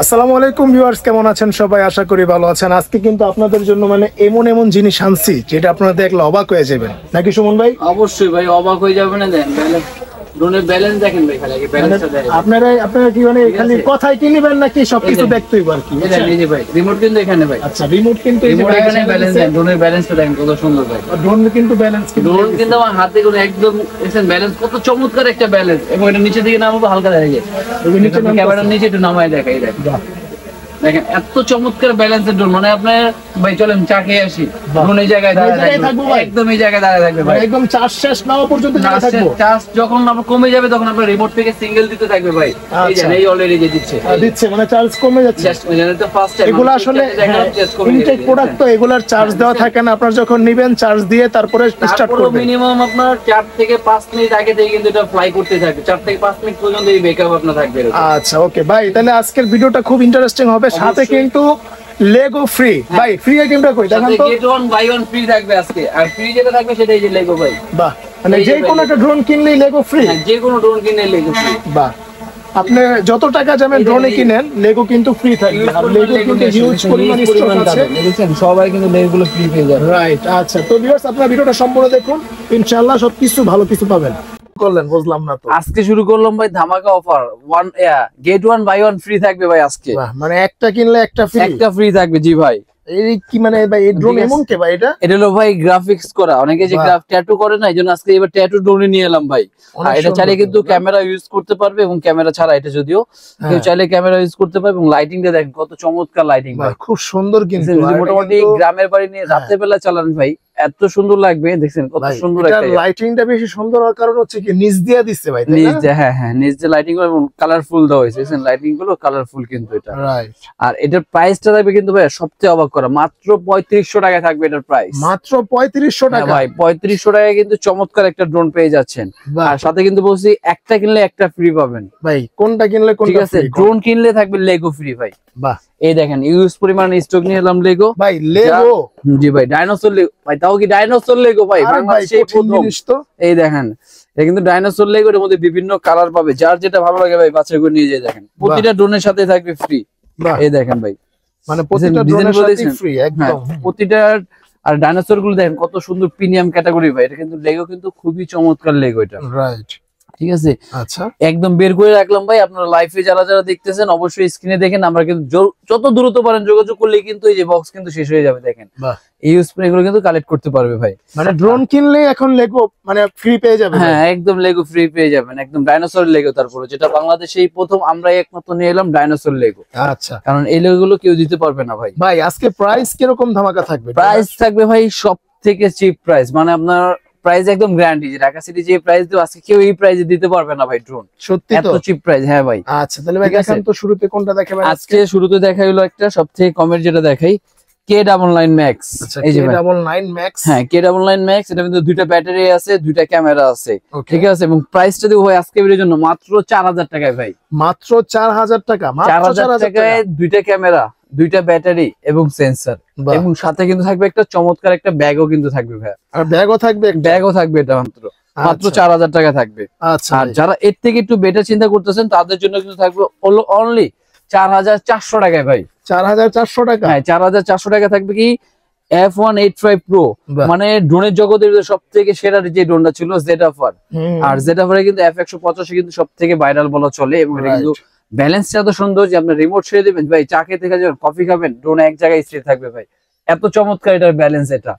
আসসালামু আলাইকুম ভিউয়ার্স, কেমন আছেন সবাই? আশা করি ভালো আছেন। আজকে কিন্তু আপনাদের জন্য এমন এমন জিনিস আনছি যেটা আপনারা দেখলে অবাক হয়ে যাবেন, নাকি সুমন ভাই? অবশ্যই ভাই, অবাক হয়ে যাবেন। ড্রোনের ব্যালেন্স দেখেন ভাই, খালি ব্যালেন্সটা দেখেন। আপনারা কি খালি কথাই কিনবেন নাকি সবকিছু দেখতেই পার কি? এই যে ভাই, রিমোট কিন্তু এখানে ভাই। আচ্ছা, রিমোট কিন্তু এখানে ব্যালেন্স দেন, ড্রোনের ব্যালেন্সটা দেখেন কত সুন্দর ভাই। ড্রোন কিন্তু ব্যালেন্স ড্রোন কিন্তু আমার হাতে করে একদম দেখেন ব্যালেন্স কত চমৎকার একটা ব্যালেন্স। এবং এটা নিচে দিকে নামাবো, হালকা দেখা যায়। ক্যামেরার নিচে একটু নামায় দেখাই দেখেন এত চমৎকার ব্যালেন্সের ড্রোন। আপনার ভাই চলেন চা খেয়ে আসি, ড্রোন এই জায়গায় দাঁড়ায় থাকবো, একদম এই জায়গায় দাঁড়ায় থাকবে ভাই, একদম চার্জ শেষ না হওয়া পর্যন্ত দাঁড়ায় থাকবো। চার্জ যখন আপনার কমে যাবে তখন আপনার রিমোট থেকে সিঙ্গেল দিতে থাকবে ভাই। এই যে এই অলরেডি যে দিচ্ছে চার্জ কমে যাচ্ছে। এটা ফার্স্ট টাইম। এগুলো আসলে ইনটেক প্রোডাক্ট, তো এগুলার চার্জ দেওয়া থাকে না। আপনারা যখন নেবেন চার্জ দিয়ে তারপরে স্টার্ট করবেন। মিনিমাম আপনার 4 থেকে 5 মিনিট আগে থেকে কিন্তু এটা ফ্লাই করতে থাকবে। 4 থেকে 5 মিনিট পর্যন্ত এই ব্যাকআপ আপনার থাকবে। আচ্ছা ওকে ভাই, তাহলে আজকের ভিডিওটা খুব ইন্টারেস্টিং হবে। সাথে কিন্তু লেগো ফ্রি। ভাই ফ্রি আইটেমটা কই দেখান তো। গেট 1 বাই 1 ফ্রি থাকবে আজকে। আর ফ্রি যেটা থাকবে সেটাই যে লেগো ভাই। বাহ, মানে যে কোনো একটা ড্রোন কিনলেই লেগো ফ্রি। হ্যাঁ, যে কোনো ড্রোন কিনলে লেগো ফ্রি। বাহ, আপনি যত টাকা যাবেন ড্রোনে কিনেন লেগো কিন্তু ফ্রি থাকবে। আর লেগো কিন্তু হিউজ পরিমাণ স্টক আছে, দেখেন সবাই কিন্তু লেগোগুলো ফ্রি পেয়ে যাবে। রাইট। আচ্ছা তো ভিউয়ার্স, আপনারা ভিডিওটা সম্পূর্ণ দেখুন, ইনশাআল্লাহ সবকিছু ভালো কিছু পাবেন। করলেন বুঝলাম না তো। আজকে শুরু করলাম ভাই ধামাকা অফার। গেট 1 বাই 1 ফ্রি থাকবে ভাই আজকে। মানে একটা কিনলে একটা ফ্রি থাকবে। জি ভাই। এই কি মানে ভাই, এই ড্রোন এমন কে ভাই? এটা হলো ভাই গ্রাফিক্স করা। অনেকে যে ট্যাটু করে না, এইজন্য আজকে এবার ট্যাটু ড্রোন নিয়ে এলাম ভাই। আর এটা চাইলে কিন্তু ক্যামেরা ইউজ করতে পারবে, এবং ক্যামেরা ছাড়া এটা যদিও কেউ চাইলে ক্যামেরা ইউজ করতে পারবে। এবং লাইটিংটা দেখেন কত চমৎকার লাইটিং ভাই, খুব সুন্দর। কিন্তু মোটামুটি গ্রামের বাড়ি নিয়ে রাতের বেলা চালান ভাই, এত সুন্দর লাগবে। দেখছেন কত সুন্দর একটা লাইটিংটা। বেশি সুন্দর হওয়ার কারণ হচ্ছে কি নিচ দিয়ে দিচ্ছে ভাই, নিচ দিয়ে। হ্যাঁ, নিচ দিয়ে লাইটিং গুলো এবং কালারফুল দেওয়া হয়েছে। দেখছেন লাইটিং গুলো কালারফুল কিন্তু এটা। রাইট। আর এটার প্রাইসটা থাকবে কিন্তু ভাই সবচেয়ে অবাক করা, মাত্র 3500 টাকা থাকবে এটার প্রাইস। মাত্র 3500 টাকা ভাই। 3500 টাকায় কিন্তু চমৎকার একটা ড্রোন পেয়ে যাচ্ছেন। আর সাথে কিন্তু বলছি একটা কিনলে একটা ফ্রি পাবেন ভাই। কোনটা কিনলে কোনটা? ঠিক আছে, ড্রোন কিনলে থাকবে লেগো ফ্রি ভাই। বাহ, এই দেখেন ইউজ পরিমাণ স্টক নিয়ে এলাম লেগো ভাই। লেগো জি ভাই, ডাইনোসর লেগো ভাই। তাও কি ডাইনোসর লেগো ভাই, বাংলাদেশে প্রথম। এই দেখেন এটা কিন্তু ডাইনোসর লেগো। এর মধ্যে বিভিন্ন কালার পাবে, যার যেটা ভালো লাগে ভাই বাছাই করে নিয়ে যায়। দেখেন প্রতিটা ড্রোনের সাথে থাকবে ফ্রি। এই দেখেন ভাই, মানে প্রতিটা ড্রোনের সাথে ফ্রি একদম প্রতিটা। আর ডাইনোসর গুলো দেখেন কত সুন্দর প্রিমিয়াম ক্যাটাগরি ভাই। এটা কিন্তু লেগো কিন্তু খুবই চমৎকার লেগো এটা। রাইট, ঠিক আছে। আচ্ছা, একদম বের করে রাখলাম ভাই। আপনারা লাইভে যারা যারা দেখতেছেন অবশ্যই স্ক্রিনে দেখেন। আমরা কিন্তু যত দ্রুত পারেন যোগাযোগ করলে কিন্তু এই যে বক্স কিন্তু শেষ হয়ে যাবে। দেখেন এই স্প্রে গুলো কিন্তু কালেক্ট করতে পারবে ভাই। মানে ড্রোন কিনলে এখন লেগো মানে ফ্রি পেয়ে যাবে। হ্যাঁ, একদম লেগো ফ্রি পেয়ে যাবেন, একদম ডাইনোসর লেগো। তারপরে যেটা বাংলাদেশেই প্রথম আমরাই একমাত্র নিয়ে এলাম ডাইনোসর লেগো। আচ্ছা, কারণ এই লেগো গুলো কেউ দিতে পারবে না ভাই। ভাই আজকে প্রাইস কিরকম ধামাকা থাকবে? প্রাইস থাকবে ভাই সব থেকে চিপ প্রাইস। মানে আপনার প্রাইস একদম গ্যারান্টি। যে ঢাকা সিটি যে প্রাইস দেব আজকে কেউ এই প্রাইসে দিতে পারবে না ভাই ড্রোন। সত্যি তো? এত চিপ প্রাইস। হ্যাঁ ভাই। আচ্ছা তাহলে ভাই দেখান তো শুরুতে কোনটা দেখাবেন? আজকে শুরুতে দেখাই হলো একটা সবথেকে কমের যেটা দেখাই, K99 Max। এই যে K99 Max। হ্যাঁ, K99 Max। এটা কিন্তু দুইটা ব্যাটারি আছে, দুইটা ক্যামেরা আছে। ঠিক আছে, এবং প্রাইসটা দেব ভাই আজকে ভিডিওর জন্য মাত্র 4000 টাকায় ভাই। মাত্র 4000 টাকা। 4000 টাকায় দুইটা ক্যামেরা, দুইটা ব্যাটারি এবং সেন্সর, এবং সাথে কিন্তু থাকবে একটা চমৎকার একটা ব্যাগও কিন্তু থাকবে ভাই। আর ব্যাগও থাকবে? ব্যাগও থাকবে। এটা মাত্র 4000 টাকা থাকবে। আচ্ছা, আর যারা এর থেকে একটু বেটার চিন্তা করতেছেন তাদের জন্য কিন্তু থাকবে অনলি 4400 টাকায় ভাই। 4400 টাকা? হ্যাঁ, 4400 টাকা থাকবে কি F185 Pro। মানে ড্রোনের জগতের সব থেকে সেরা যে ড্রোনটা ছিল ZF-R। আর ZF-R কিন্তু F185 কিন্তু সব থেকে ভাইরাল বলা চলে। এবং এটা কিন্তু ব্যালেন্সটা এত সুন্দর যে আপনি রিমোট ছেড়ে দিবেন ভাই, চা খেতে যাবেন, কফি খাবেন, ড্রোন এক জায়গায় স্থির থাকবে ভাই। এত চমৎকার এটার ব্যালেন্স। এটা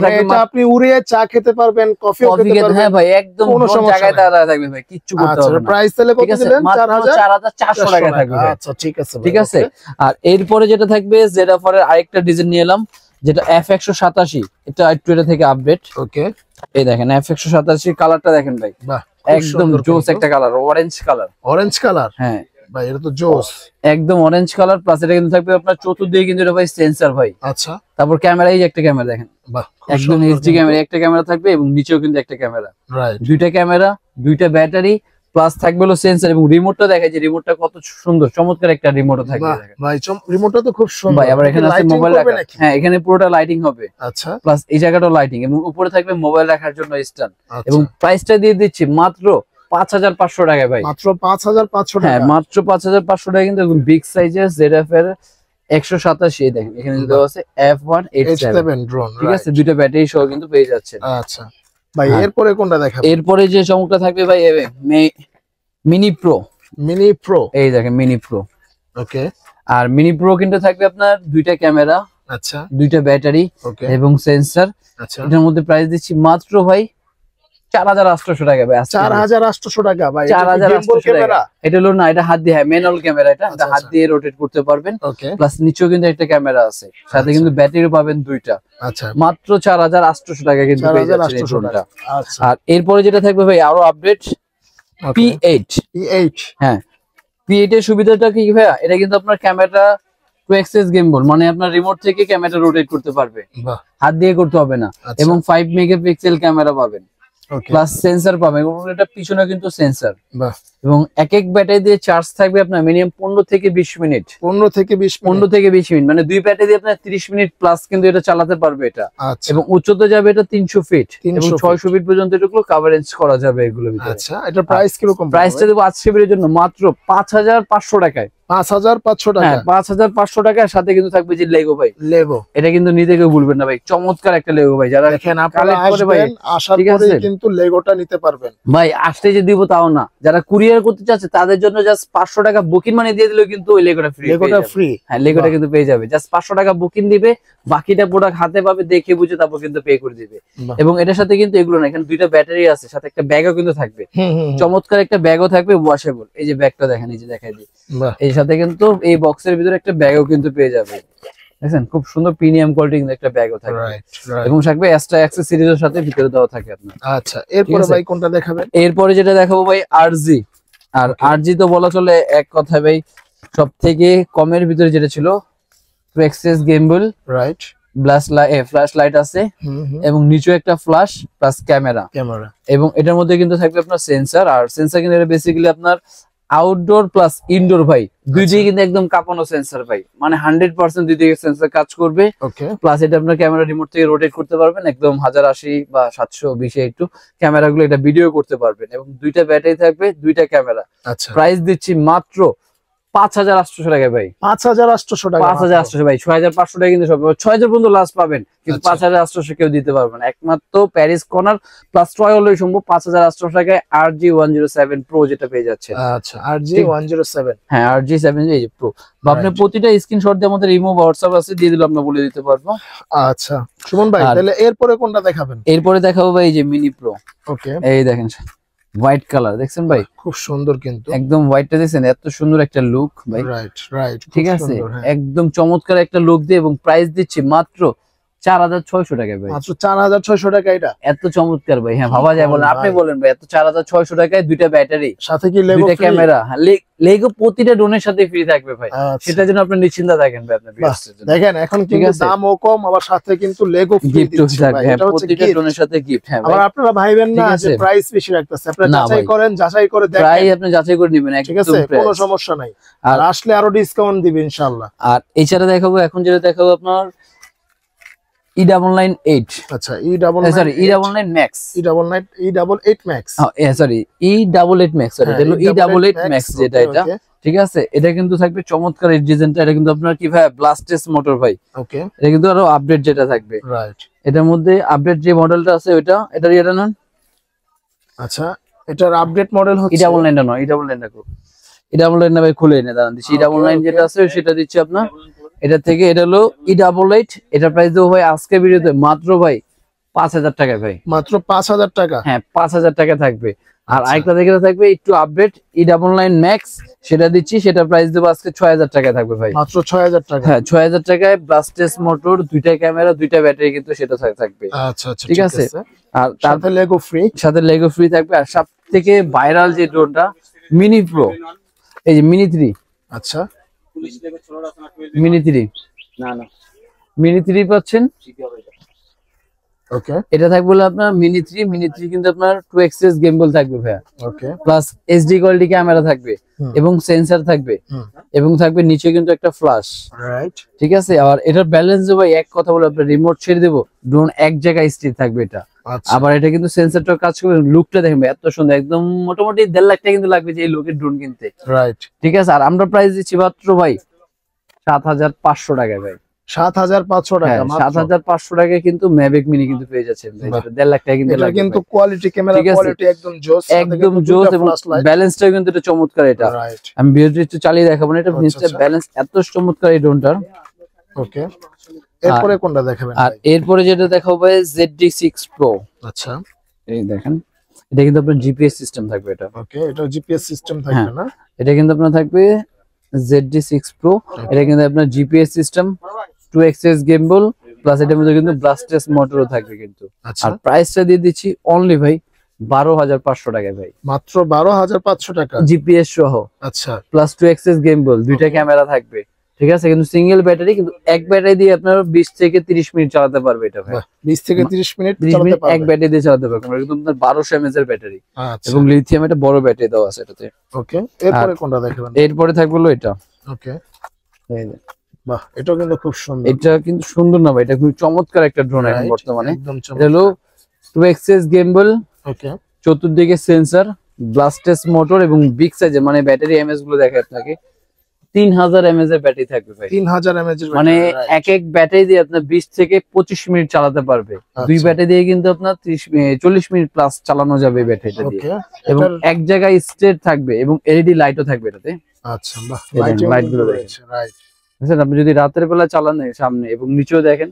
থাকবে আপনি উড়ে চা খেতে পারবেন, কফিও খেতে পারবেন। হ্যাঁ ভাই, একদম কোন জায়গায় দাঁড়ায় থাকবে ভাই, কিচ্ছু করতে হবে না। প্রাইস তাহলে কত দিলেন? 4400 টাকা থাকবে। আচ্ছা ঠিক আছে, ঠিক আছে। আর এরপরে যেটা থাকবে ZF-R এর আরেকটা ডিজাইন নিয়ে এলাম, যেটা F187। এটা একটু এটা থেকে আপডেট। ওকে, এই দেখেন F187 কালারটা দেখেন ভাই, একদম জোস একটা colour, orange colour. Orange colour? হ্যাঁ ভাই, এটা তো জোস, একদম অরেঞ্জ কালার। প্লাস এটা কিন্তু থাকবে আপনার চতুর্দিকে কিন্তু এটা ভাই সেন্সর ভাই। আচ্ছা, তারপর ক্যামেরা, এই একটা ক্যামেরা দেখেন, একদম এইচডি ক্যামেরা একটা ক্যামেরা থাকবে, এবং নিচেও কিন্তু একটা ক্যামেরা। রাইট, দুইটা ক্যামেরা, দুইটা ব্যাটারি, প্লাস থাকবে হলো সেন্সর। এবং রিমোটটা দেখাই যে রিমোটটা কত সুন্দর, চমৎকার একটা রিমোটও থাকবে ভাই। রিমোটটা তো খুব সুন্দর ভাই। আবার এখানে আছে মোবাইল রাখা। হ্যাঁ, এখানে পুরোটা লাইটিং হবে। আচ্ছা, প্লাস এই জায়গাটাও লাইটিং, এবং উপরে থাকবে মোবাইল রাখার জন্য স্ট্যান্ড। এবং প্রাইসটা দিয়ে দিচ্ছি মাত্র 5500 টাকায় ভাই, মাত্র 5500 টাকা। হ্যাঁ মাত্র 5500 টাকা কিন্তু বিগ সাইজের ZF এর 187 দেখেন এখানে দেওয়া আছে F187 ড্রোন, ঠিক আছে, দুইটা ব্যাটারি সহ কিন্তু পেয়ে যাচ্ছেন। আচ্ছা ভাই এরপরে কোনটা দেখাবো? এরপরে যে চমকটা থাকবে ভাই মিনি প্রো, মিনি প্রো, এই দেখেন মিনি প্রো। ওকে, আর মিনি প্রো কিন্তু থাকবে আপনার দুইটা ক্যামেরা, আচ্ছা দুইটা ব্যাটারি এবং সেন্সর। আচ্ছা এটার মধ্যে প্রাইস দিচ্ছি মাত্র ভাই 4800 টাকা ভাই। 4800 টাকা ভাই, 4800 টাকা। এটা হলো না, এটা হাত দিয়ে, হ্যাঁ ম্যানুয়াল ক্যামেরা, এটা হাত দিয়ে রোটেট করতে পারবেন। ওকে, প্লাস নিচেও কিন্তু একটা ক্যামেরা আছে, সাথে কিন্তু ব্যাটারি পাবেন দুইটা। আচ্ছা মাত্র 4800 টাকা কিন্তু পেয়ে যাচ্ছেন এই ড্রোনটা। আচ্ছা, আর এরপরে যেটা থাকবে ভাই আরো আপডেট P8। হ্যাঁ P8 এর সুবিধাটা কি ভাই, এটা কিন্তু আপনার ক্যামেরা টু অ্যাক্সেস গেমবল, মানে আপনার রিমোট থেকে ক্যামেরা রোটেট করতে পারবে, হাত দিয়ে করতে হবে না। এবং 5 মেগাপিক্সেল ক্যামেরা পাবেন, প্লাস সেন্সর পাবেন, এবং এটা পিছনে কিন্তু সেন্সর। এবং এক এক ব্যাটারি দিয়ে চার্জ থাকবে আপনার মিনিমাম 15 থেকে 20 মিনিট, 15 থেকে 20 মিনিট, মানে দুই ব্যাটারি দিয়ে আপনার 30 মিনিট প্লাস কিন্তু এটা চালাতে পারবে এটা। এবং উচ্চতা যাবে এটা 300 ফিট এবং 600 ফিট পর্যন্ত এগুলো কভারেজ করা যাবে এগুলোর ভিতরে। আচ্ছা, এটা প্রাইস কি রকম? প্রাইসটা দেব আজকে ভিডিওর জন্য মাত্র 5500 টাকায়। 5500 টাকা, হ্যাঁ 5500 টাকার সাথে কিন্তু থাকবে যে লেগো ভাই, লেগো। এটা কিন্তু নিতে কেউ ভুলবেন না ভাই, চমৎকার একটা লেগো ভাই। যারা দেখেন আপনারা আসবেন, আসার পরেই কিন্তু লেগোটা নিতে পারবেন ভাই। আসতে যে দিব তাও না, যারা কুরিয়ার করতে চাচ্ছে তাদের জন্য জাস্ট 500 টাকা বুকিং মানি দিয়ে দিলেও কিন্তু ওই লেগোটা ফ্রি, লেগোটা ফ্রি। হ্যাঁ লেগোটা কিন্তু পেয়ে যাবে, জাস্ট 500 টাকা বুকিং দিবে, বাকিটা প্রোডাক্ট হাতে পাবে, দেখে বুঝে তারপর কিন্তু পে করে দিবে। এবং এটার সাথে কিন্তু এগুলো না, এখানে দুইটা ব্যাটারি আছে, সাথে একটা ব্যাগও কিন্তু থাকবে, চমৎকার একটা ব্যাগও থাকবে ওয়াশেবল। এই যে ব্যাগটা দেখেন, এই যে দেখাই দিই, এই সাথে কিন্তু এই বক্সের ভিতরে একটা ব্যাগও কিন্তু পেয়ে যাবে, দেখেন খুব সুন্দর প্রিমিয়াম কোয়ালিটি কিন্তু একটা ব্যাগও থাকবে, এবং থাকবে এক্সট্রা অ্যাক্সেসরিজের সাথে ভিতরে দেওয়া থাকে আপনার। আচ্ছা, এরপরে ভাই কোনটা দেখাবেন? এরপরে যেটা দেখাবো ভাই RG। আর RG তো বলা চলে এক কথায় ভাই সব থেকে কমের ভিতরে যেটা ছিল টু অ্যাক্সেস গেমবল, রাইট, ফ্ল্যাশ লাইট আছে এবং নিচে একটা ফ্ল্যাশ প্লাস ক্যামেরা। এবং এটার মধ্যে কিন্তু থাকবে আপনার সেন্সর, আর সেন্সর কিন্তু এটা বেসিক্যালি আপনার আউটডোর প্লাস ইনডোর ভাই, দুই দিকে কিন্তু একদম কাঁপানো সেন্সর ভাই, মানে 100% দুই দিকে সেন্সর কাজ করবে। প্লাস এটা আপনার ক্যামেরা রিমোট থেকে রোটেট করতে পারবেন, একদম 1080 বা 720 একটু ক্যামেরাগুলো এটা ভিডিও করতে পারবেন। এবং দুইটা ব্যাটারি থাকবে, দুইটা ক্যামেরা। আচ্ছা, প্রাইস দিচ্ছি মাত্র 5800 টাকা ভাই। 5800 টাকা, 5800 ভাই, 6500 টাকা কিন্তু সব, 6000 পর্যন্ত লাস্ট পাবেন, কিন্তু 5800 কেউ দিতে পারবে না, একমাত্র প্যারিস কর্নার প্লাস ট্রয় হলেই সম্ভব। 5800 টাকায় RG 107 প্রো যেটা পেয়ে যাচ্ছে। আচ্ছা, RG 107, হ্যাঁ RG 7 এই যে প্রো। আপনি প্রতিটা স্ক্রিনশট দিয়ে আমাদের ইমো হোয়াটসঅ্যাপ আছে, দিয়ে দিলে আমরা বলে দিতে পারবো। আচ্ছা সুমন ভাই, তাহলে এরপরে কোনটা দেখাবেন? এরপরে দেখাবো ভাই এই যে মিনি প্রো। ওকে, এই দেখেন হোয়াইট কালার, দেখছেন ভাই খুব সুন্দর, কিন্তু একদম হোয়াইটটা দেখছেন, এত সুন্দর একটা লুক ভাই। রাইট, ঠিক আছে, একদম চমৎকার একটা লুক দিয়ে, এবং প্রাইস দিচ্ছি মাত্র 4600 টাকায় ভাই। মাত্র 4600 টাকা, এটা এত চমৎকার ভাই। হ্যাঁ ভাবা যায়, বলেন আপনি বলেন ভাই, এত 4600 টাকায় দুইটা ব্যাটারি, সাথে কি লেগো ক্যামেরা, লেগো প্রতিটা ড্রোনের সাথে ফ্রি থাকবে ভাই, সেটার জন্য আপনি নিশ্চিন্তা থাকেন ভাই। আপনার দেখেন এখন কিন্তু দামও কম, আবার সাথে কিন্তু লেগো গিফট থাকবে, এটা হচ্ছে প্রতিটা ড্রোনের সাথে গিফট। হ্যাঁ আবার আপনারা ভাইবেন না যে প্রাইস বেশি রাখতেছে, আপনারা যাচাই করেন, যাচাই করে দেখেন, প্রাইস আপনি যাচাই করে নেবেন, ঠিক আছে, কোনো সমস্যা নাই। আর আসলে আরো ডিসকাউন্ট দিবেন ইনশাআল্লাহ। আর এছাড়া দেখাবো, এখন যেটা দেখাবো আপনার E99 আচ্ছা, E99 Max, E88 Max, sorry E88 Max, sorry এটা হলো E88 Max যেটা, এটা ঠিক আছে। এটা কিন্তু থাকবে চমৎকার এই ডিজাইনটা, এটা কিন্তু আপনার কি ভাই ব্লাস্টেস মোটর ভাই। ওকে, এটা কিন্তু আরো আপডেট যেটা থাকবে, রাইট, এটার মধ্যে আপডেট যে মডেলটা আছে ওইটা, এটার এটা না। আচ্ছা, এটার আপডেট মডেল হচ্ছে E99 না, E99 না, E99 না ভাই, খুলে এনে দাঁড়ান দিচ্ছি। E99 যেটা আছে সেটা দিচ্ছি আপনার, এটা থেকে এটা হলো E88, এটা প্রাইস দেবো ভাই আজকে ভিডিওতে মাত্র ভাই 5000 টাকায় ভাই, মাত্র 5000 টাকা। হ্যাঁ 5000 টাকা থাকবে। আর আরেকটা দেখে থাকবে একটু আপডেট E99 Max, সেটা দিচ্ছি, সেটা প্রাইস দেবো আজকে 6000 টাকায় থাকবে ভাই, মাত্র 6000 টাকা। হ্যাঁ 6000 টাকায় ব্লাস্টেস মোটর, দুইটা ক্যামেরা, দুইটা ব্যাটারি কিন্তু সেটা থাকবে। আচ্ছা, ঠিক আছে। আর সাথে লেগো ফ্রি থাকবে। আর সব থেকে ভাইরাল যে ড্রোনটা মিনি প্রো, এই যে মিনি 3। আচ্ছা, মিনি 3 মিনি 3 পাচ্ছেন। ওকে, এটা থাকবে আপনার মিনি 3 কিন্তু আপনার টু এক্সেস গেমবল থাকবে ভাইয়া। ওকে, প্লাস এইচডি কোয়ালিটি ক্যামেরা থাকবে এবং সেন্সর থাকবে, এবং থাকবে নিচে কিন্তু একটা ফ্ল্যাশ, রাইট, ঠিক আছে। আর এটার ব্যালেন্স ভাই এক কথা বলে আপনার রিমোট ছেড়ে দেবো, ড্রোন এক জায়গায় স্থির থাকবে এটা, আবার এটা কিন্তু সেন্সরটা কাজ করবে, লুকটা দেখবেন এত সুন্দর, একদম মোটামুটি 1.5 লাখ টাকা কিন্তু লাগবে যে এই লুকের ড্রোন কিনতে। রাইট, ঠিক আছে। আর আমরা প্রাইস দিচ্ছি মাত্র ভাই 7,500 টাকায় ভাই। 7,500 টাকা মাত্র। 7,500 টাকায় কিন্তু ম্যাভিক মিনি কিন্তু পেয়ে যাচ্ছেন। 1.5 লাখ টাকা কিন্তু এটা লাগবে কিন্তু ভাই। কোয়ালিটি, ক্যামেরা কোয়ালিটি একদম জোস, একদম জোস, এবং ব্যালেন্সটাও কিন্তু এটা চমৎকার। এটা রাইট, আমি ভিডিওটি একটু চালিয়ে দেখাবো না, এটা জিনিসটা ব্যালেন্স এত চমৎকার এই ড্রোনটার। ওকে, এরপরে কোনটা দেখাবেন? আর এরপরে যেটা দেখাবো ভাই ZD6 Pro। আচ্ছা, এই দেখেন, এটা কিন্তু আপনার জিপিএস সিস্টেম থাকবে এটা। ওকে, এটা জিপিএস সিস্টেম থাকবে না? এটা কিন্তু আপনার থাকবে ZD6 Pro। এটা কিন্তু আপনার GPS system, 2xx gimbal, plus এটার মধ্যে কিন্তু ব্লাস্টেস মোটরও থাকবে কিন্তু। আর প্রাইসটা দিয়ে দিচ্ছি অনলি ভাই 12,500 টাকায় ভাই, মাত্র 12,500 টাকা জিপিএস সহ। আচ্ছা, প্লাস 2xx গিম্বল, দুইটা ক্যামেরা থাকবে। ঠিক আছে, কিন্তু সিঙ্গেল ব্যাটারি, কিন্তু এক ব্যাটারি দিয়ে আপনার 20 থেকে 30 মিনিট চালাতে পারবে এটা ভাই। 20 থেকে 30 মিনিট এক ব্যাটারি দিয়ে চালাতে পারবে, কিন্তু আপনার 1200 mAh এর ব্যাটারি আচ্ছা, এবং লিথিয়াম একটা বড় ব্যাটারি দেওয়া আছে এটাতে। ওকে, এরপরে কোনটা দেখাবেন? এরপরে থাকবে হলো এটা। ওকে, বাহ, এটাও কিন্তু খুব সুন্দর। এটা কিন্তু সুন্দর না ভাই, এটা খুব চমৎকার একটা ড্রোন এখন বর্তমানে। একদম এটা চমৎকার। হলো 2xx গিম্বল, ওকে, চতুর্দিকে সেন্সর, ব্লাস্টেস মোটর এবং বিগ সাইজে, মানে ব্যাটারি এমএস গুলো দেখায় আপনাকে 3000 mAh এর ব্যাটারি থাকবে ভাই। 3000 mAh এর মানে এক ব্যাটারি দিয়ে আপনার 20 থেকে 25 মিনিট চালাতে পারবে। দুই ব্যাটারি দিয়ে কিন্তু আপনার 40 মিনিট প্লাস চালানো যাবে ব্যাটারিটা দিয়ে। এবং এক জায়গায় স্ট্রেট থাকবে এবং এলইডি লাইটও থাকবে এটাতে। আচ্ছা, বাহ, লাইট গুলো দেখেন, রাইট। বুঝছেন? আপনি যদি রাতের বেলা চালান সামনে এবং নিচেও দেখেন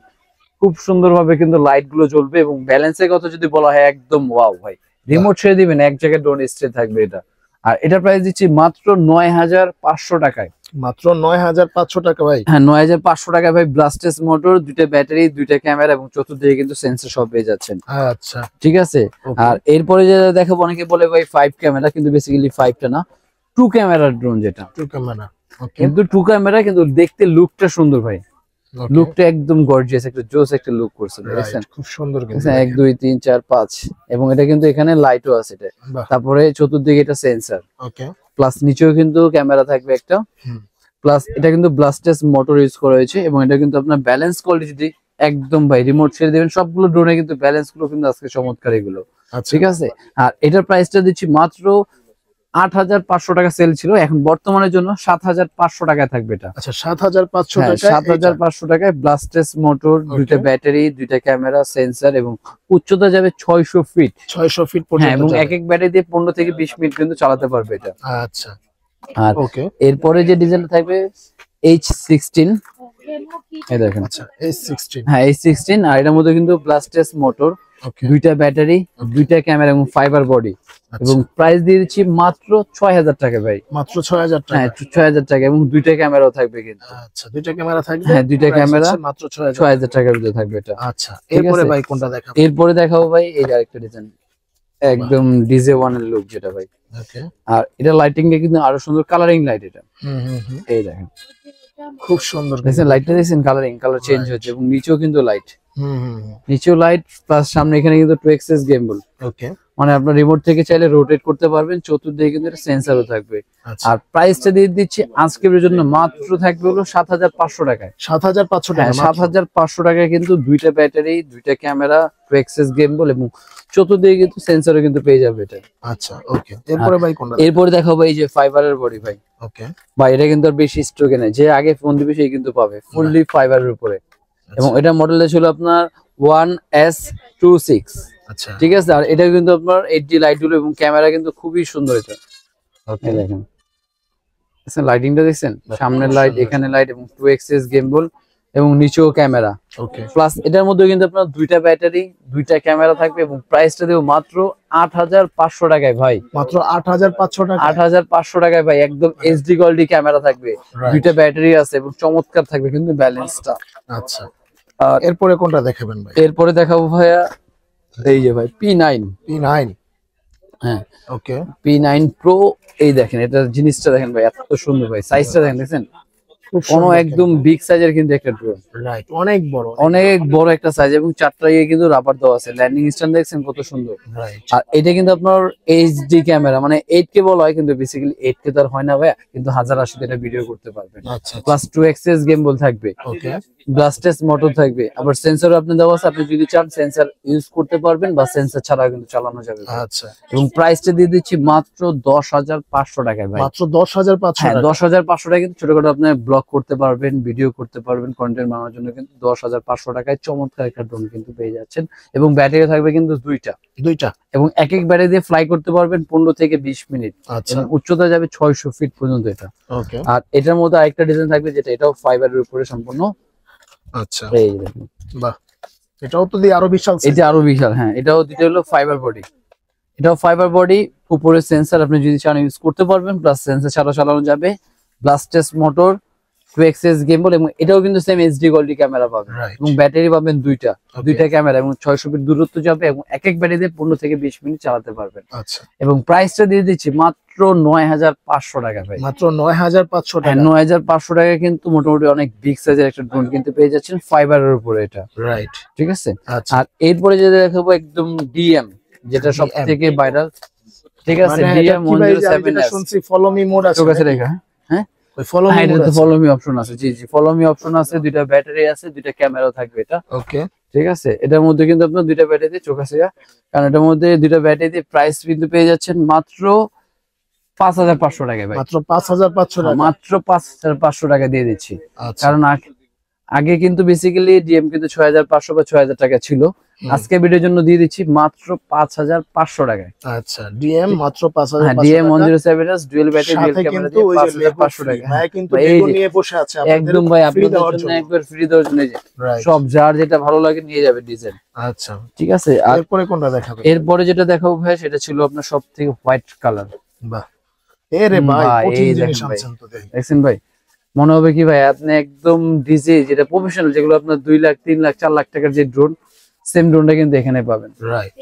খুব সুন্দর ভাবে কিন্তু লাইট গুলো জ্বলবে। এবং ব্যালেন্সের কথা যদি বলা হয়, একদম ওয়াও ভাই, রিমোট ছেড়ে দিবেন এক জায়গায় ড্রোন স্ট্রেট থাকবে এটা। আর এটা প্রাইস দিচ্ছি মাত্র 9,500 টাকায়। মাত্র 9,500 টাকা ভাই? হ্যাঁ, 9,500 টাকায় ভাই। ব্লাস্টেস মোটর, দুইটা ব্যাটারি, দুইটা ক্যামেরা এবং চতুর্দিকে কিন্তু সেন্সর সব পেয়ে যাচ্ছেন। আচ্ছা, ঠিক আছে। আর এরপরে যে দেখাবো, অনেকে বলে ভাই 5 ক্যামেরা, কিন্তু বেসিক্যালি 5টা না, 2 ক্যামেরার ড্রোন যেটা। 2 ক্যামেরা, ওকে, কিন্তু 2 ক্যামেরা, কিন্তু দেখতে লুকটা সুন্দর ভাই। লুকটা একদম গর্জিয়াস, একটা জোস একটা লুক করছে, দেখছেন? খুব সুন্দর কিন্তু। 1 2 3 4 5, এবং এটা কিন্তু এখানে লাইটও আছে এটা। তারপরে চতুর্দিকে এটা সেন্সর, ওকে, প্লাস নিচেও কিন্তু ক্যামেরা থাকবে একটা। প্লাস এটা কিন্তু ব্লাস্টেস মোটর ইউজ করা হয়েছে। এবং এটা কিন্তু আপনার ব্যালেন্স কোয়ালিটি একদম ভাই, রিমোট ছেড়ে দিবেন। সবগুলো ড্রোনে কিন্তু ব্যালেন্স গুলো কিন্তু আজকে চমৎকার এগুলো। ঠিক আছে। আর এটার প্রাইসটা দিচ্ছি মাত্র 8,500 টাকা সেল ছিল, এখন বর্তমানের জন্য 7,500 টাকায় থাকবে এটা। আচ্ছা, 7,500 টাকা। 7,500 টাকায় ব্লাস্টেস মোটর, দুইটা ব্যাটারি, দুইটা ক্যামেরা, সেন্সর, এবং উচ্চতা যাবে 600 ফিট। 600 ফিট পর্যন্ত। এবং এক ব্যাটারি দিয়ে 15 থেকে 20 মিনিট কিন্তু চালাতে পারবে এটা। আচ্ছা, আর এরপরে যে ডিজাইনটা থাকবে H16, এই দেখেন। আচ্ছা, H16, হ্যাঁ H16। আর এটার মধ্যে কিন্তু ব্লাস্টেস মোটর, দুইটা ব্যাটারি, দুইটা ক্যামেরা এবং ফাইবার বডি। এবং প্রাইস দিয়ে দিচ্ছি মাত্র 6,000 টাকা ভাই। মাত্র 6,000 টাকা? হ্যাঁ, 6,000 টাকা, এবং দুইটা ক্যামেরাও থাকবে কিন্তু। আচ্ছা, দুইটা ক্যামেরা থাকবে? হ্যাঁ, দুইটা ক্যামেরা, মাত্র 6,000 টাকার ভিতরে থাকবে এটা। আচ্ছা, এরপরে ভাই কোনটা দেখাবো? এরপরে দেখাবো ভাই এই আরেকটা ডিজাইন, একদম DJ1 এর লুক যেটা ভাই। ওকে, আর এটা লাইটিংটা কিন্তু আরো সুন্দর, কালারিং লাইট এটা। এই দেখেন, খুব সুন্দর। দেখেন লাইটটা, দেখছেন কালারিং, কালার চেঞ্জ হচ্ছে। এবং নিচেও কিন্তু লাইট, নিচেও লাইট, প্লাস সামনে এখানে কিন্তু 2xx গিম্বল। ওকে, মানে আপনার রিমোট থেকে চাইলে রোটেট করতে পারবেন। চতুর্দিকে কিন্তু এটা সেন্সরও থাকবে। আর প্রাইসটা দিয়ে দিচ্ছি আজকের জন্য মাত্র থাকবে হলো 7,500 টাকায়। 7,500 টাকা? 7,500 টাকায় কিন্তু দুইটা ব্যাটারি, দুইটা ক্যামেরা, 2xx গিম্বল এবং চতুর্দিকে কিন্তু সেন্সরও কিন্তু পেয়ে যাবে এটা। আচ্ছা, ওকে, এরপরে ভাই কোনটা? এরপরে দেখাবো এই যে ফাইবারের বডি ভাই। ওকে ভাই, এটা কিন্তু আর বেশি স্টকে নেই, যে আগে ফোন দিবে সেই কিন্তু পাবে ফুললি ফাইবারের উপরে। এবং এটা মডেলটা ছিল আপনার 1S26। আচ্ছা, ঠিক আছে। আর এটা কিন্তু আপনার 8D লাইট গুলো এবং ক্যামেরা কিন্তু খুবই সুন্দর এটা। ওকে, দেখেন লাইটিংটা দেখছেন, সামনের লাইট, এখানে লাইট এবং 2xx গিম্বল এবং নিচেও ক্যামেরা। ওকে, প্লাস এটার মধ্যে কিন্তু আপনার দুইটা ব্যাটারি, দুইটা ক্যামেরা থাকবে। এবং প্রাইসটা দেব মাত্র 8,500 টাকায় ভাই। মাত্র 8,500 টাকা? 8,500 টাকায় ভাই, একদম HD কোয়ালিটি ক্যামেরা থাকবে, দুইটা ব্যাটারি আছে এবং চমৎকার থাকবে কিন্তু ব্যালেন্সটা। আচ্ছা, আর এরপরে কোনটা দেখাবেন ভাই? এরপরে দেখাবো ভাইয়া এই যে ভাই P9। হ্যাঁ, ওকে, P9 Pro। এই দেখেন, এটা জিনিসটা দেখেন ভাই, এত সুন্দর ভাই, সাইজটা দেখেন, দেখেন কোনো একদম বিগ সাইজের কিন্তু একটা ড্রোন, রাইট, অনেক বড় একটা সাইজ, এবং চারটা কিন্তু রাবার দেওয়া আছে। ল্যান্ডিং স্ট্যান্ড দেখছেন কত সুন্দর। আর এটা কিন্তু আপনার এইচডি ক্যামেরা, মানে 8K বলা হয়, কিন্তু বেসিক্যালি 8K তো আর হয় না ভাই, কিন্তু 1080 এটা ভিডিও করতে পারবেন। প্লাস 2xs গেমবল থাকবে, ব্লাস্টেস মোটর থাকবে, আবার সেন্সর আপনি দেওয়া আছে, আপনি যদি চান সেন্সর ইউজ করতে পারবেন বা সেন্সর ছাড়া কিন্তু চালানো যাবে। আচ্ছা, এবং প্রাইসটা দিয়ে দিচ্ছি মাত্র 10,500 টাকায় ভাই। মাত্র 10,500 হ্যাঁ, টাকা। 10,500 টাকা কিন্তু ছোটখাটো আপনি ব্লগ করতে পারবেন, ভিডিও করতে পারবেন, কন্টেন্ট বানানোর জন্য কিন্তু 10,500 টাকায় চমৎকার একটা ড্রোন কিন্তু পেয়ে যাচ্ছেন। এবং ব্যাটারি থাকবে কিন্তু দুইটা, এবং এক ব্যাটারি দিয়ে ফ্লাই করতে পারবেন 15 থেকে 20 মিনিট। আচ্ছা, উচ্চতা যাবে 600 ফিট পর্যন্ত এটা। ওকে। আর এটার মধ্যে আরেকটা ডিজাইন থাকবে, যেটা এটাও ফাইবারের উপরে সম্পূর্ণ। আচ্ছা, এই দেখুন, বাহ, এটাও তো দিয়ে আরো বিশাল। এটা আরো বিশাল। হ্যাঁ, এটাও দুটো হলো ফাইবার বডি, এটাও ফাইবার বডি, উপরে সেন্সর আপনি যদি চান ইউজ করতে পারবেন, প্লাস সেন্সর ছাড়া চালানো যাবে, ব্লাস্টেস মোটর, 2xs গেমবল, এবং এটাও কিন্তু সেম এইচডি কোয়ালিটি ক্যামেরা পাবেন। এবং ব্যাটারি পাবেন দুইটা ক্যামেরা, এবং 600 ফিট দূরত্ব যাবে, এবং এক ব্যাটারি দিয়ে 15 থেকে 20 মিনিট চালাতে পারবেন। আচ্ছা, এবং প্রাইসটা দিয়ে দিচ্ছি মাত্র 9,500 টাকা ভাই। মাত্র 9,500 টাকা। 9,500 টাকা কিন্তু মোটামুটি অনেক বিগ সাইজের একটা ড্রোন কিন্তু পেয়ে যাচ্ছেন ফাইবারের উপরে এটা। রাইট, ঠিক আছে। আচ্ছা, আর এরপরে যেটা দেখাবো একদম ডিএম, যেটা সব থেকে ভাইরাল। ঠিক আছে, মানে ডিএম 107S শুনছি ফলো মি মোড আছে। চোখ আছে দেখা, হ্যাঁ, ওই ফলো মি মোড আছে, ফলো মি অপশন আছে। জি, ফলো মি অপশন আছে, দুইটা ব্যাটারি আছে, দুইটা ক্যামেরা থাকবে এটা। ওকে, ঠিক আছে। এটার মধ্যে কিন্তু আপনার দুইটা ব্যাটারি দিয়ে চোখ আছে, কারণ এটার মধ্যে দুইটা ব্যাটারি দিয়ে প্রাইস কিন্তু পেয়ে যাচ্ছেন মাত্র 5,500 টাকায় ভাই। মাত্র 5,500 টাকা। মাত্র 5,500 টাকা দিয়ে দিচ্ছি। আচ্ছা, কারণ আগে কিন্তু বেসিক্যালি ডিএম কিন্তু 6,500 বা 6,000 টাকা ছিল। আজকে ভিডিওর জন্য দিয়ে দিচ্ছি মাত্র 5,500 টাকায়। আচ্ছা, ডিএম মাত্র 5,500 হ্যাঁ, DM 107S dual battery dual camera দিয়ে 5,500 টাকা। ভাই কিন্তু লেগো নিয়ে বসে আছে আপনাদের একদম ভাই, আপনাদের জন্য একবার ফ্রি দেওয়ার জন্য, সব যার যেটা ভালো লাগে নিয়ে যাবে ডিজাইন। আচ্ছা, ঠিক আছে। আর এরপরে কোনটা দেখাবেন? এরপরে যেটা দেখাবো ভাই, সেটা ছিল আপনার সবথেকে হোয়াইট কালার। বাহ, এরে ভাই কঠিন এই জিনিস দেখেন ভাই, আনছেন তো দেখি। দেখছেন ভাই, মনে হবে কি ভাই আপনি একদম ডিজে, যেটা প্রফেশনাল, যেগুলো আপনার 2 লাখ 3 লাখ 4 লাখ টাকার যে ড্রোন, সেম ড্রোনটা কিন্তু এখানে পাবেন। রাইট,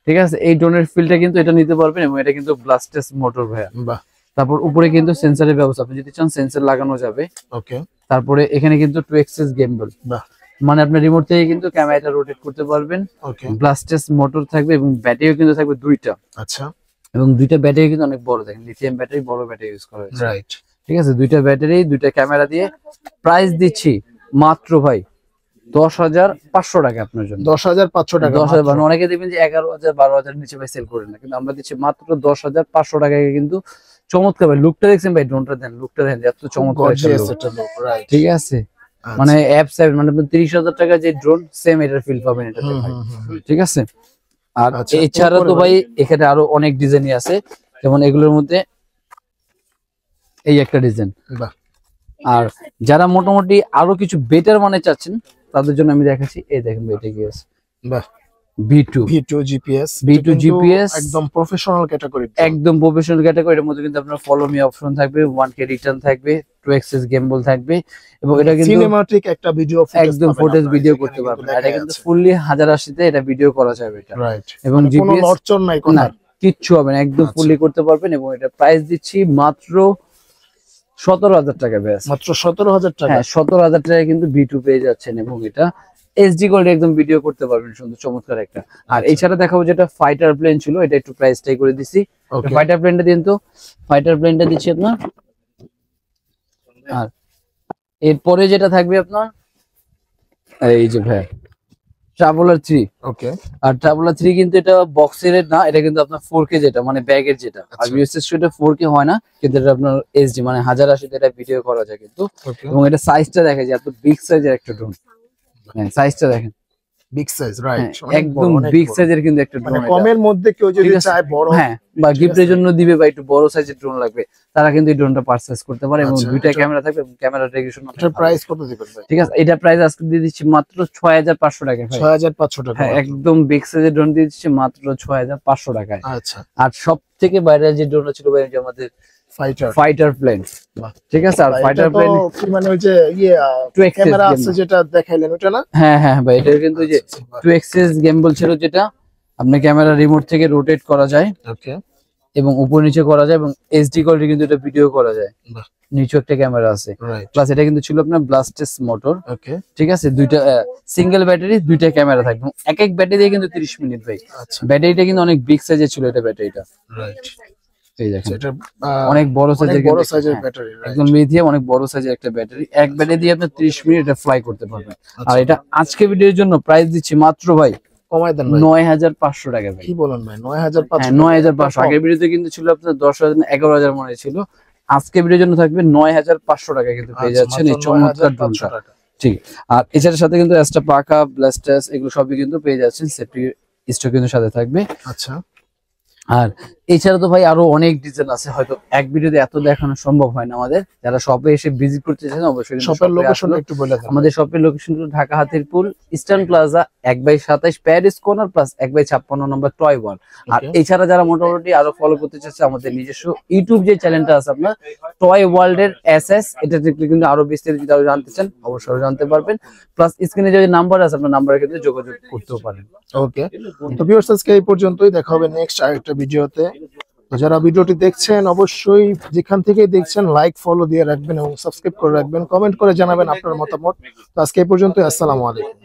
ঠিক আছে। এই ড্রোনের ফিলটা কিন্তু এটা নিতে পারবেন, এবং এটা কিন্তু ব্লাস্টেস মোটর ভাইয়া। বাহ, তারপর উপরে কিন্তু সেন্সরের ব্যবস্থা, আপনি যদি চান সেন্সর লাগানো যাবে। ওকে, তারপরে এখানে কিন্তু 2xs গেমবল, বাহ, মানে আপনি রিমোট থেকে কিন্তু ক্যামেরাটা রোটেট করতে পারবেন। ওকে, ব্লাস্টেস মোটর থাকবে, এবং ব্যাটারিও কিন্তু থাকবে দুইটা। আচ্ছা, এবং দুইটা ব্যাটারি কিন্তু অনেক বড়, দেখেন লিথিয়াম ব্যাটারি, বড় ব্যাটারি ইউজ করা হয়েছে। রাইট, ঠিক আছে, দুইটা ব্যাটারি, দুইটা ক্যামেরা দিয়ে প্রাইস দিচ্ছি মাত্র ভাই 10,500 টাকা আপনার জন্য। 10,500 টাকা। 10,000, মানে অনেকে দেখবেন যে 11,000 12,000 নিচে ভাই সেল করেন না, কিন্তু আমরা দিচ্ছি মাত্র 10,500 টাকায়। কিন্তু চমৎকার ভাই, লুকটা দেখছেন ভাই, ড্রোনটা দেন, লুকটা দেন, এত চমৎকার একটা look। রাইট, ঠিক আছে, মানে অ্যাপস মানে আপনি 30,000 টাকা যে ড্রোন, সেম এটার ফিল পাবেন এটাতে ভাই। ঠিক আছে। আর এছাড়া তো ভাই এখানে আরো অনেক ডিজাইনই আছে, যেমন এগুলোর মধ্যে এই একটা ডিজাইন। বাহ, আর যারা মোটামুটি আরো কিছু বেটার মানে চাচ্ছেন, তাদের জন্য আমি দেখাচ্ছি, এই দেখেন এটা কি আছে। বাহ, V2 জিপিএস, একদম প্রফেশনাল ক্যাটাগরি, একদম প্রফেশনাল ক্যাটাগরি। এর মধ্যে কিন্তু আপনার ফলো মি অপশন থাকবে, 1K রিটার্ন থাকবে, 2xs গেমবল থাকবে, এবং এটা কিন্তু সিনেমাটিক একটা ভিডিও একদম ফুটেজ ভিডিও করতে পারবেন। এটা কিন্তু ফুললি 1080 তে এটা ভিডিও করা যাবে এটা। রাইট, এবং কোনো জিপিএস লড়চড় নাই, কোনো কিচ্ছু হবে না, একদম ফুললি করতে পারবেন। এবং এটা প্রাইস দিচ্ছি মাত্র 17,000 টাকা ব্যাস। মাত্র 17,000 টাকা। হ্যাঁ, 17,000 টাকায় কিন্তু V2 পেয়ে যাচ্ছেন, এবং এটা এইচডি কোয়ালিটি একদম ভিডিও করতে পারবেন, সুন্দর চমৎকার একটা। আর এছাড়া দেখাবো যেটা ফাইটার প্লেন ছিল, এটা একটু প্রাইসটাই করে দিছি। ফাইটার প্লেনটা দিন তো, ফাইটার প্লেনটা দিচ্ছি আপনার। আর এরপরে যেটা থাকবে আপনার, এই যে ভাই ট্রাভেলার 3। ওকে, আর ট্রাভেলার 3 কিন্তু এটা বক্সের না, এটা কিন্তু আপনার 4K যেটা, মানে ব্যাগের যেটা। আর ইউএসএস এটা 4K হয় না, কিন্তু এটা আপনার এইচডি, মানে 1080 তে এটা ভিডিও করা যায় কিন্তু। এবং এটা সাইজটা দেখা যায়, এত বিগ সাইজের একটা ড্রোন। হ্যাঁ, সাইজটা দেখেন, বিগ সাইজ, রাইট, একদম বিগ সাইজের কিন্তু একটা ড্রোন। মানে কমের মধ্যে কেউ যদি চায় বড়, হ্যাঁ, বা গিফটের জন্য দিবে বা একটু বড় সাইজের ড্রোন লাগবে, তারা কিন্তু এই ড্রোনটা পারচেজ করতে পারে। এবং দুইটা ক্যামেরা থাকবে, এবং ক্যামেরা রেজোলিউশন। এটার প্রাইস কত দিবেন ভাই? ঠিক আছে, এটা প্রাইস আজকে দিয়ে দিচ্ছি মাত্র 6,500 টাকা ভাই। 6,500 টাকা। হ্যাঁ, একদম বিগ সাইজের ড্রোন দিয়ে দিচ্ছি মাত্র 6,500 টাকায়। আচ্ছা, আর সব থেকে বাইরে যে ড্রোনটা ছিল ভাই, আমাদের ফাইটার প্লেন। ঠিক আছে। আর ফাইটার প্লেন মানে ওই যে ক্যামেরা আছে যেটা দেখাইলেন, ওটা না? হ্যাঁ হ্যাঁ ভাই, এটা কিন্তু যে 2xs গেমবল ছিল, যেটা আপনি ক্যামেরা রিমোট থেকে রোটেট করা যায়। ওকে, এবং উপর নিচে করা যায় এবং এইচডি কোয়ালিটি কিন্তু এটা ভিডিও করা যায়। নিচে একটা ক্যামেরা আছে, প্লাস এটা কিন্তু ছিল আপনার ব্লাস্টেস মোটর। ওকে, ঠিক আছে, দুইটা সিঙ্গেল ব্যাটারি, দুইটা ক্যামেরা থাকবে, এক এক ব্যাটারি দিয়ে কিন্তু 30 মিনিট ভাই। ব্যাটারিটা কিন্তু অনেক বিগ সাইজের ছিল এটা ব্যাটারিটা। রাইট, এই দেখেন এটা অনেক বড় সাইজের ব্যাটারি, একদম লিথিয়াম অনেক বড় সাইজের একটা ব্যাটারি। এক ব্যাটারি দিয়ে আপনি 30 মিনিট এটা ফ্লাই করতে পারবেন। আর এটা আজকে ভিডিওর জন্য প্রাইস দিচ্ছি মাত্র ভাই কমায় দেন ভাই 9500 টাকা ভাই। কি বলেন ভাই 9500? 9500। আগের ভিডিওতে কিন্তু ছিল আপনার 10000 11000 মনে ছিল, আজকে ভিডিওর জন্য থাকবে 9500 টাকা কিন্তু পেয়ে যাচ্ছেন এই চমৎকার ড্রোনটা। ঠিক, আর এছাড়া সাথে কিন্তু এক্সট্রা পাকা ব্লাস্টার্স এগুলো সবই কিন্তু পেয়ে যাচ্ছেন, সেফটি স্টক কিন্তু সাথে থাকবে। আচ্ছা, আর এছাড়া তো ভাই আরো অনেক ডিজাইন আছে, হয়তো এক ভিডিওতে এত দেখানো সম্ভব হয় না আমাদের। যারা শপে এসে ভিজিট করতে চান অবশ্যই শপের লোকেশন একটু বলে দেন। আমাদের শপের লোকেশন হলো Dhaka Hatirpool Eastern Plaza 1/27 Paris corner plus 1/56 নম্বর টয় ওয়ার্ল্ড। আর এছাড়া যারা মোটামুটি আরো ফলো করতে চাচ্ছে আমাদের নিজস্ব ইউটিউব যে চ্যানেলটা আছে আপনার টয় ওয়ার্ল্ড এর এসএস, এটা দেখলে কিন্তু আরো বিস্তারিত জানতে চান অবশ্যই জানতে পারবেন। প্লাস স্ক্রিনে যে নাম্বার আছে আপনার নাম্বারের ক্ষেত্রে যোগাযোগ করতেও পারেন। ওকে, তো ভিউয়ার্স আজকে এই পর্যন্তই, দেখা হবে নেক্সট আরেকটা ভিডিওতে। তো যারা ভিডিওটি দেখছেন অবশ্যই যেখান থেকে দেখছেন লাইক ফলো দিয়ে রাখবেন এবং সাবস্ক্রাইব করে রাখবেন, কমেন্ট করে জানাবেন আপনার মতামত। তো আজকে এই পর্যন্তই, আসসালামু আলাইকুম।